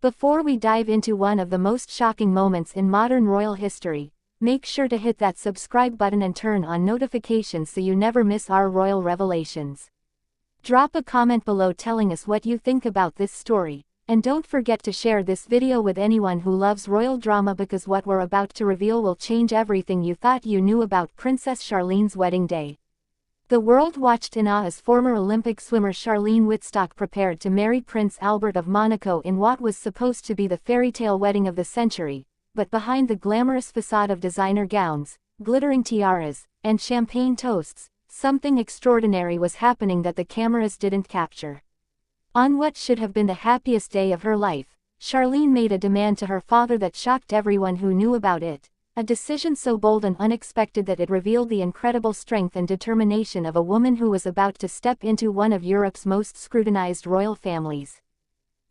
Before we dive into one of the most shocking moments in modern royal history, make sure to hit that subscribe button and turn on notifications so you never miss our royal revelations. Drop a comment below telling us what you think about this story, and don't forget to share this video with anyone who loves royal drama because what we're about to reveal will change everything you thought you knew about Princess Charlene's wedding day. The world watched in awe as former Olympic swimmer Charlene Wittstock prepared to marry Prince Albert of Monaco in what was supposed to be the fairy tale wedding of the century, but behind the glamorous facade of designer gowns, glittering tiaras, and champagne toasts, something extraordinary was happening that the cameras didn't capture. On what should have been the happiest day of her life, Charlene made a demand to her father that shocked everyone who knew about it. A decision so bold and unexpected that it revealed the incredible strength and determination of a woman who was about to step into one of Europe's most scrutinized royal families.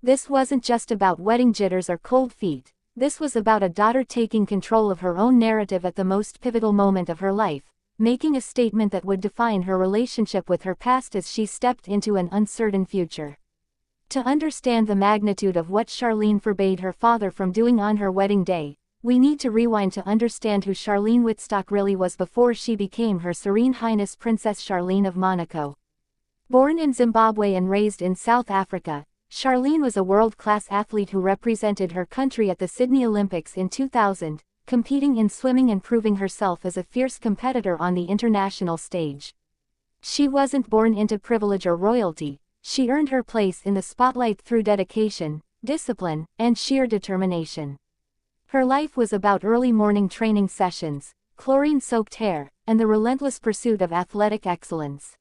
This wasn't just about wedding jitters or cold feet, this was about a daughter taking control of her own narrative at the most pivotal moment of her life, making a statement that would define her relationship with her past as she stepped into an uncertain future. To understand the magnitude of what Charlene forbade her father from doing on her wedding day, we need to rewind to understand who Charlene Wittstock really was before she became Her Serene Highness Princess Charlene of Monaco. Born in Zimbabwe and raised in South Africa, Charlene was a world-class athlete who represented her country at the Sydney Olympics in 2000, competing in swimming and proving herself as a fierce competitor on the international stage. She wasn't born into privilege or royalty, she earned her place in the spotlight through dedication, discipline, and sheer determination. Her life was about early morning training sessions, chlorine-soaked hair, and the relentless pursuit of athletic excellence.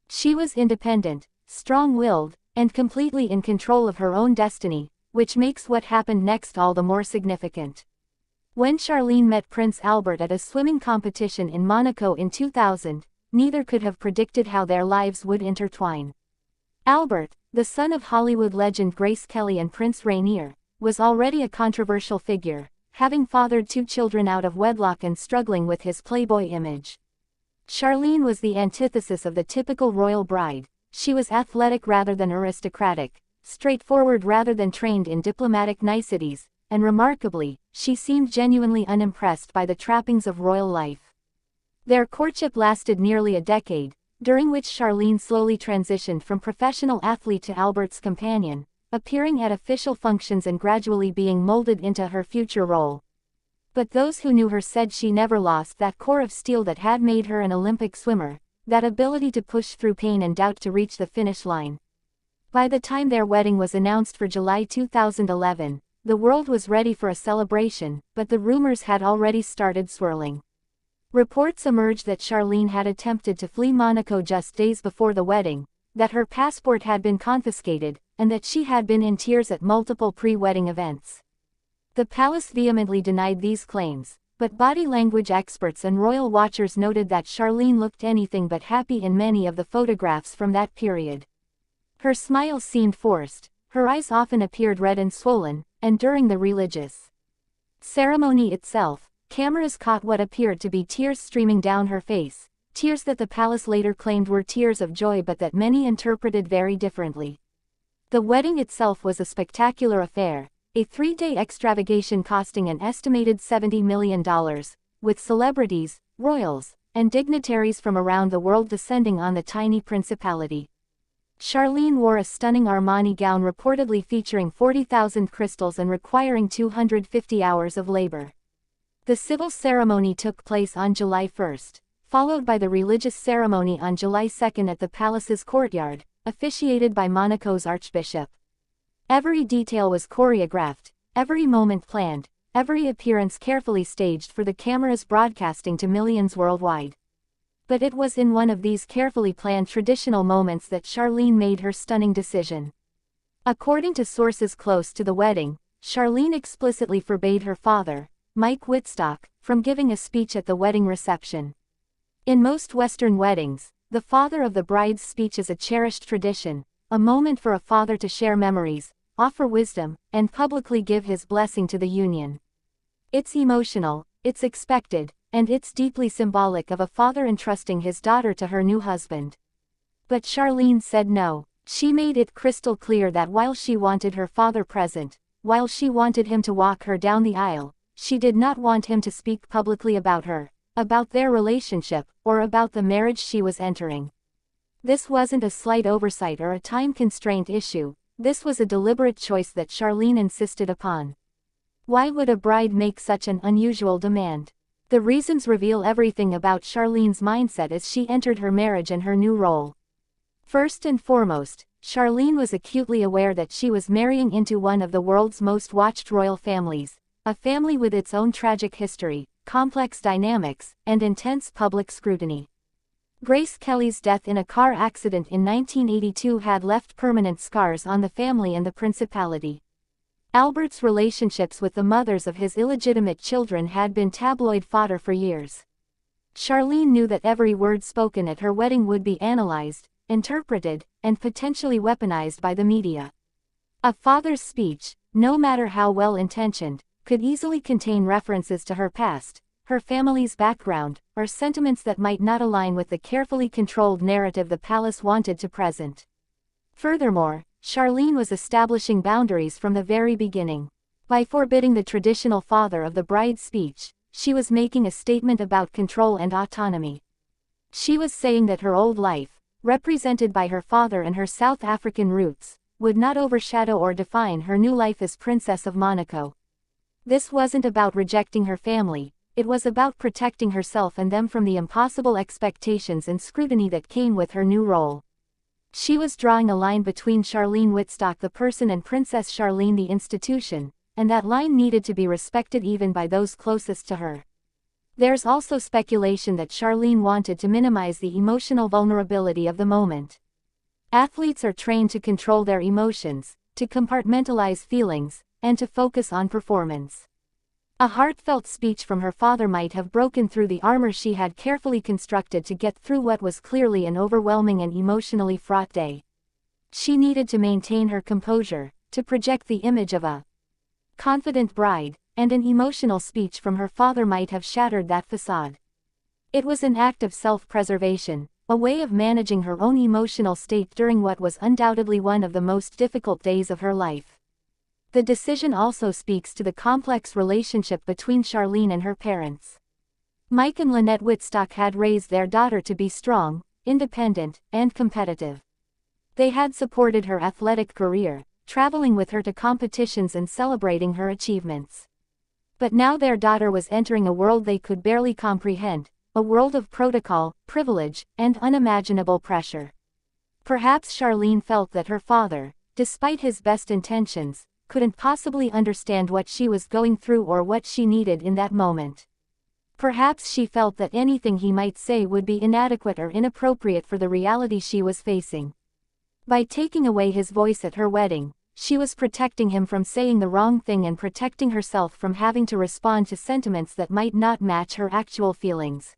She was independent, strong-willed, and completely in control of her own destiny, which makes what happened next all the more significant. When Charlene met Prince Albert at a swimming competition in Monaco in 2000, neither could have predicted how their lives would intertwine. Albert, the son of Hollywood legend Grace Kelly and Prince Rainier, was already a controversial figure, having fathered 2 children out of wedlock and struggling with his playboy image. Charlene was the antithesis of the typical royal bride. She was athletic rather than aristocratic, straightforward rather than trained in diplomatic niceties, and remarkably, she seemed genuinely unimpressed by the trappings of royal life. Their courtship lasted nearly a decade, during which Charlene slowly transitioned from professional athlete to Albert's companion, appearing at official functions and gradually being molded into her future role. But those who knew her said she never lost that core of steel that had made her an Olympic swimmer, that ability to push through pain and doubt to reach the finish line. By the time their wedding was announced for July 2011, the world was ready for a celebration, but the rumors had already started swirling. Reports emerged that Charlene had attempted to flee Monaco just days before the wedding, that her passport had been confiscated, and that she had been in tears at multiple pre-wedding events. The palace vehemently denied these claims, but body language experts and royal watchers noted that Charlene looked anything but happy in many of the photographs from that period. Her smile seemed forced, her eyes often appeared red and swollen, and during the religious ceremony itself, cameras caught what appeared to be tears streaming down her face, tears that the palace later claimed were tears of joy but that many interpreted very differently. The wedding itself was a spectacular affair, a 3-day extravagation costing an estimated $70 million, with celebrities, royals, and dignitaries from around the world descending on the tiny principality. Charlene wore a stunning Armani gown reportedly featuring 40,000 crystals and requiring 250 hours of labor. The civil ceremony took place on July 1, followed by the religious ceremony on July 2 at the palace's courtyard, officiated by Monaco's archbishop. Every detail was choreographed, every moment planned, every appearance carefully staged for the cameras broadcasting to millions worldwide. But it was in one of these carefully planned traditional moments that Charlene made her stunning decision. According to sources close to the wedding, Charlene explicitly forbade her father, Mike Wittstock, from giving a speech at the wedding reception. In most Western weddings, the father of the bride's speech is a cherished tradition, a moment for a father to share memories, offer wisdom, and publicly give his blessing to the union. It's emotional, it's expected, and it's deeply symbolic of a father entrusting his daughter to her new husband. But Charlene said no. She made it crystal clear that while she wanted her father present, while she wanted him to walk her down the aisle, she did not want him to speak publicly about her, about their relationship, or about the marriage she was entering. This wasn't a slight oversight or a time constraint issue, this was a deliberate choice that Charlene insisted upon. Why would a bride make such an unusual demand? The reasons reveal everything about Charlene's mindset as she entered her marriage and her new role. First and foremost, Charlene was acutely aware that she was marrying into one of the world's most watched royal families, a family with its own tragic history, complex dynamics, and intense public scrutiny. Grace Kelly's death in a car accident in 1982 had left permanent scars on the family and the principality. Albert's relationships with the mothers of his illegitimate children had been tabloid fodder for years. Charlene knew that every word spoken at her wedding would be analyzed, interpreted, and potentially weaponized by the media. A father's speech, no matter how well-intentioned, could easily contain references to her past, her family's background, or sentiments that might not align with the carefully controlled narrative the palace wanted to present. Furthermore, Charlene was establishing boundaries from the very beginning. By forbidding the traditional father of the bride's speech, she was making a statement about control and autonomy. She was saying that her old life, represented by her father and her South African roots, would not overshadow or define her new life as Princess of Monaco. This wasn't about rejecting her family, it was about protecting herself and them from the impossible expectations and scrutiny that came with her new role. She was drawing a line between Charlene Wittstock the person and Princess Charlene the institution, and that line needed to be respected even by those closest to her. There's also speculation that Charlene wanted to minimize the emotional vulnerability of the moment. Athletes are trained to control their emotions, to compartmentalize feelings, and to focus on performance. A heartfelt speech from her father might have broken through the armor she had carefully constructed to get through what was clearly an overwhelming and emotionally fraught day. She needed to maintain her composure, to project the image of a confident bride, and an emotional speech from her father might have shattered that facade. It was an act of self-preservation, a way of managing her own emotional state during what was undoubtedly one of the most difficult days of her life. The decision also speaks to the complex relationship between Charlene and her parents. Mike and Lynette Wittstock had raised their daughter to be strong, independent, and competitive. They had supported her athletic career, traveling with her to competitions and celebrating her achievements. But now their daughter was entering a world they could barely comprehend, a world of protocol, privilege, and unimaginable pressure. Perhaps Charlene felt that her father, despite his best intentions, couldn't possibly understand what she was going through or what she needed in that moment. Perhaps she felt that anything he might say would be inadequate or inappropriate for the reality she was facing. By taking away his voice at her wedding, she was protecting him from saying the wrong thing and protecting herself from having to respond to sentiments that might not match her actual feelings.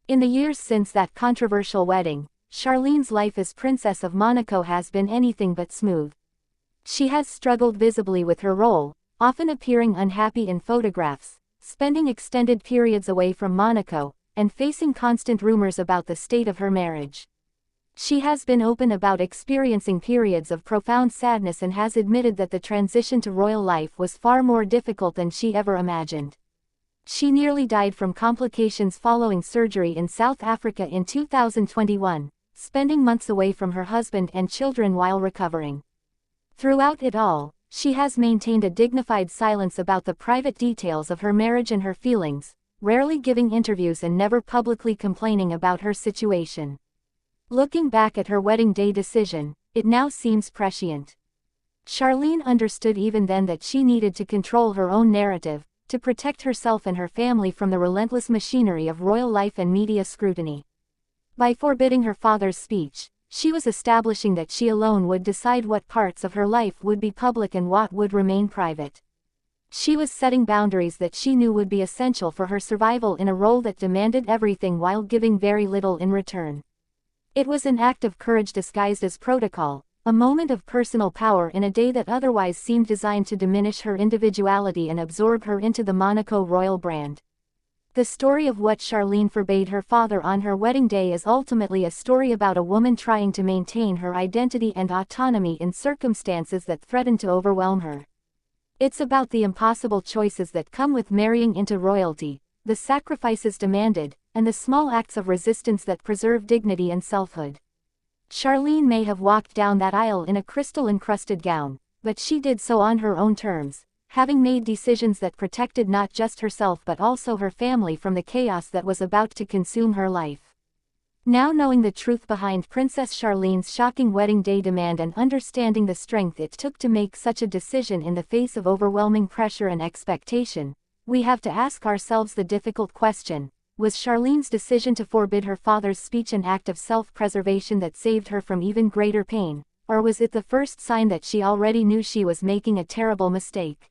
In the years since that controversial wedding, Charlene's life as Princess of Monaco has been anything but smooth. She has struggled visibly with her role, often appearing unhappy in photographs, spending extended periods away from Monaco, and facing constant rumors about the state of her marriage. She has been open about experiencing periods of profound sadness and has admitted that the transition to royal life was far more difficult than she ever imagined. She nearly died from complications following surgery in South Africa in 2021, spending months away from her husband and children while recovering. Throughout it all, she has maintained a dignified silence about the private details of her marriage and her feelings, rarely giving interviews and never publicly complaining about her situation. Looking back at her wedding day decision, it now seems prescient. Charlene understood even then that she needed to control her own narrative, to protect herself and her family from the relentless machinery of royal life and media scrutiny. By forbidding her father's speech, she was establishing that she alone would decide what parts of her life would be public and what would remain private. She was setting boundaries that she knew would be essential for her survival in a role that demanded everything while giving very little in return. It was an act of courage disguised as protocol, a moment of personal power in a day that otherwise seemed designed to diminish her individuality and absorb her into the Monaco royal brand. The story of what Charlene forbade her father on her wedding day is ultimately a story about a woman trying to maintain her identity and autonomy in circumstances that threatened to overwhelm her. It's about the impossible choices that come with marrying into royalty, the sacrifices demanded, and the small acts of resistance that preserve dignity and selfhood. Charlene may have walked down that aisle in a crystal-encrusted gown, but she did so on her own terms, having made decisions that protected not just herself but also her family from the chaos that was about to consume her life. Now knowing the truth behind Princess Charlene's shocking wedding day demand and understanding the strength it took to make such a decision in the face of overwhelming pressure and expectation, we have to ask ourselves the difficult question: was Charlene's decision to forbid her father's speech an act of self-preservation that saved her from even greater pain, or was it the first sign that she already knew she was making a terrible mistake?